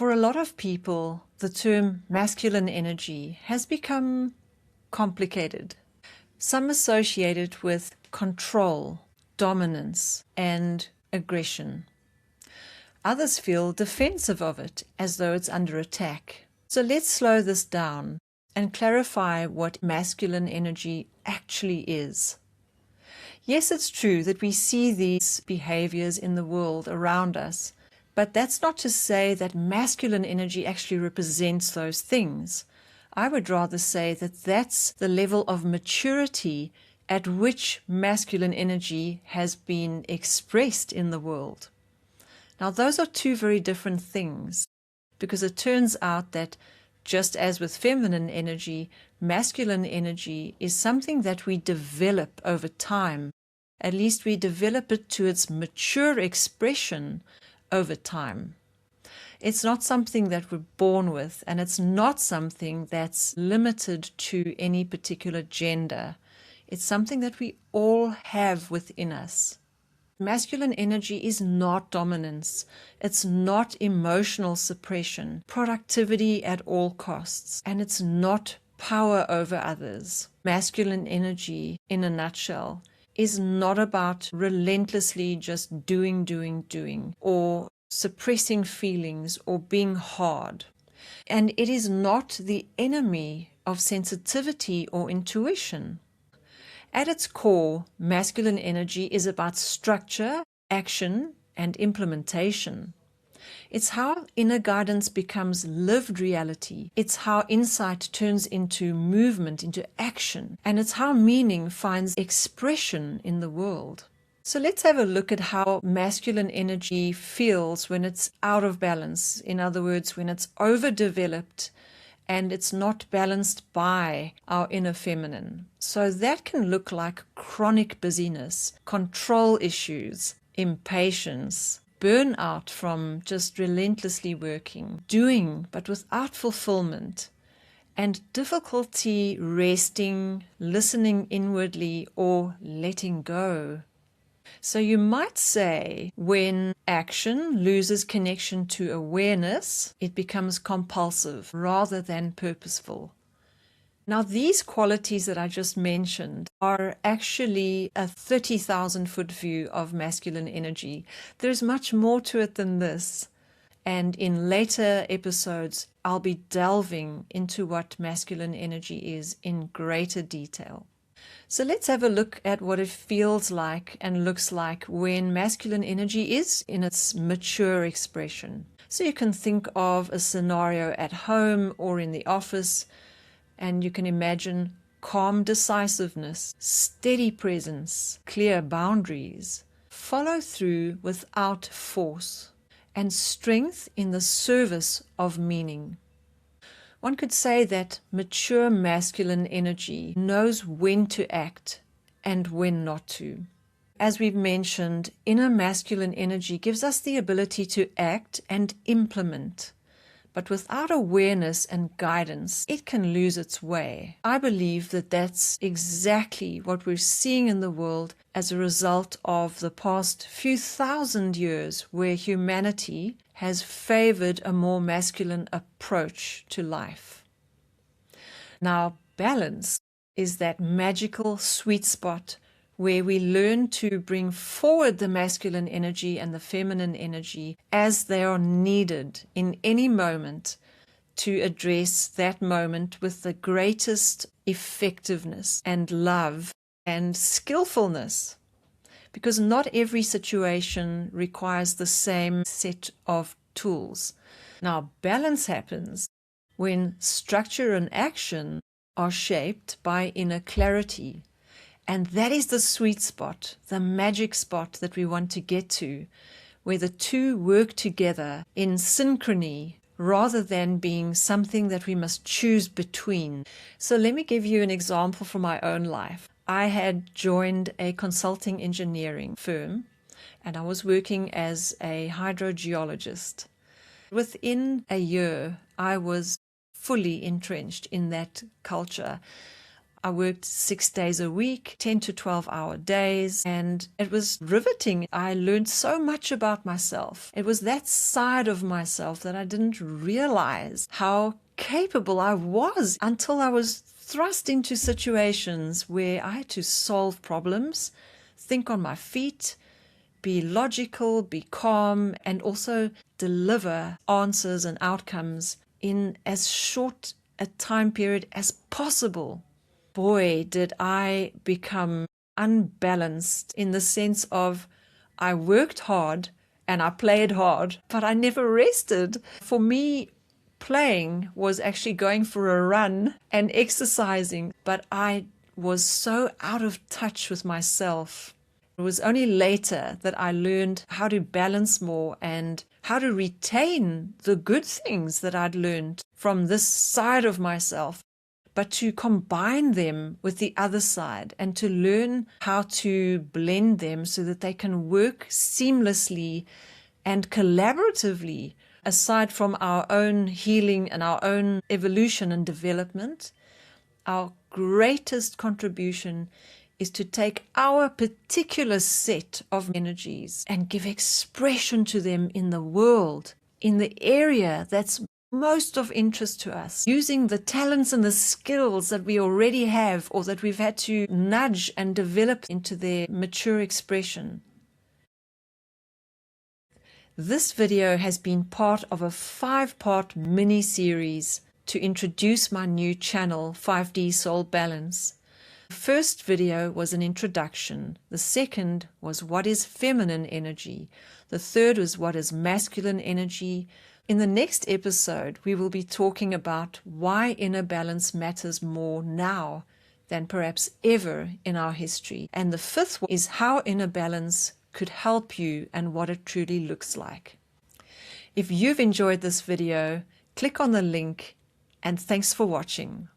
For a lot of people, the term masculine energy has become complicated. Some associate it with control, dominance, and aggression. Others feel defensive of it, as though it's under attack. So let's slow this down and clarify what masculine energy actually is. Yes, it's true that we see these behaviors in the world around us, but that's not to say that masculine energy actually represents those things. I would rather say that that's the level of maturity at which masculine energy has been expressed in the world. Now, those are two very different things, because it turns out that just as with feminine energy, masculine energy is something that we develop over time. At least we develop it to its mature expression over time. It's not something that we're born with, and it's not something that's limited to any particular gender. It's something that we all have within us. Masculine energy is not dominance. It's not emotional suppression, productivity at all costs, and it's not power over others. Masculine energy, in a nutshell, is not about relentlessly just doing, or suppressing feelings or being hard. And it is not the enemy of sensitivity or intuition. At its core, masculine energy is about structure, action, and implementation. It's how inner guidance becomes lived reality. It's how insight turns into movement, into action. And it's how meaning finds expression in the world. So let's have a look at how masculine energy feels when it's out of balance. In other words, when it's overdeveloped and it's not balanced by our inner feminine. So that can look like chronic busyness, control issues, impatience, burnout from just relentlessly working, doing but without fulfillment, and difficulty resting, listening inwardly, or letting go. So you might say when action loses connection to awareness, it becomes compulsive rather than purposeful. Now, these qualities that I just mentioned are actually a 30,000-foot view of masculine energy. There's much more to it than this. And in later episodes, I'll be delving into what masculine energy is in greater detail. So let's have a look at what it feels like and looks like when masculine energy is in its mature expression. So you can think of a scenario at home or in the office, and you can imagine calm decisiveness, steady presence, clear boundaries, follow through without force, and strength in the service of meaning. One could say that mature masculine energy knows when to act and when not to. As we've mentioned, inner masculine energy gives us the ability to act and implement. But without awareness and guidance, it can lose its way. I believe that that's exactly what we're seeing in the world as a result of the past few thousand years where humanity has favored a more masculine approach to life. Now, balance is that magical sweet spot where we learn to bring forward the masculine energy and the feminine energy as they are needed in any moment to address that moment with the greatest effectiveness and love and skillfulness. Because not every situation requires the same set of tools. Now, balance happens when structure and action are shaped by inner clarity. And that is the sweet spot, the magic spot that we want to get to, where the two work together in synchrony rather than being something that we must choose between. So let me give you an example from my own life. I had joined a consulting engineering firm, and I was working as a hydrogeologist. Within a year, I was fully entrenched in that culture. I worked 6 days a week, 10 to 12-hour days, and it was riveting. I learned so much about myself. It was that side of myself that I didn't realize how capable I was until I was thrust into situations where I had to solve problems, think on my feet, be logical, be calm, and also deliver answers and outcomes in as short a time period as possible. Boy, did I become unbalanced in the sense of I worked hard and I played hard, but I never rested. For me, playing was actually going for a run and exercising, but I was so out of touch with myself. It was only later that I learned how to balance more and how to retain the good things that I'd learned from this side of myself, but to combine them with the other side and to learn how to blend them so that they can work seamlessly and collaboratively. Aside from our own healing and our own evolution and development, our greatest contribution is to take our particular set of energies and give expression to them in the world, in the area that's most of interest to us, using the talents and the skills that we already have or that we've had to nudge and develop into their mature expression. This video has been part of a 5-part mini-series to introduce my new channel, 5D Soul Balance. The first video was an introduction. The second was what is feminine energy. The third was what is masculine energy. In the next episode, we will be talking about why inner balance matters more now than perhaps ever in our history. And the fifth is how inner balance could help you and what it truly looks like. If you've enjoyed this video, click on the link and thanks for watching.